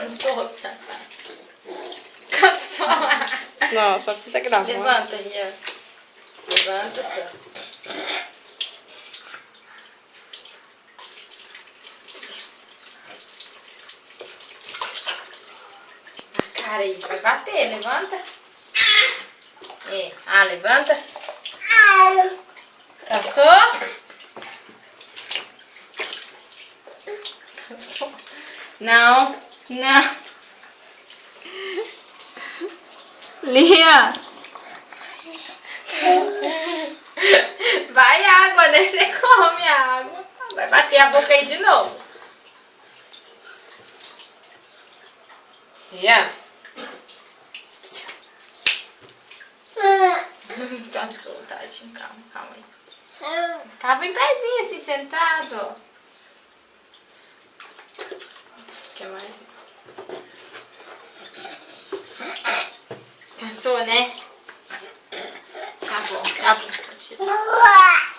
Cansou, já tá. Cansou. Não, só que tá gravando. Levanta, Rian. Levanta, só. A cara aí, vai bater, levanta. É. Ah, levanta. Cansou? Cansou. Não, não. Lia. Vai água, né? Você come a água. Vai bater a boca aí de novo. Lia. Cansou, tadinho. Calma, calma aí. Tava em pezinho assim, sentado, ó. Quer mais? Cansou, né? Tá bom, tá bom.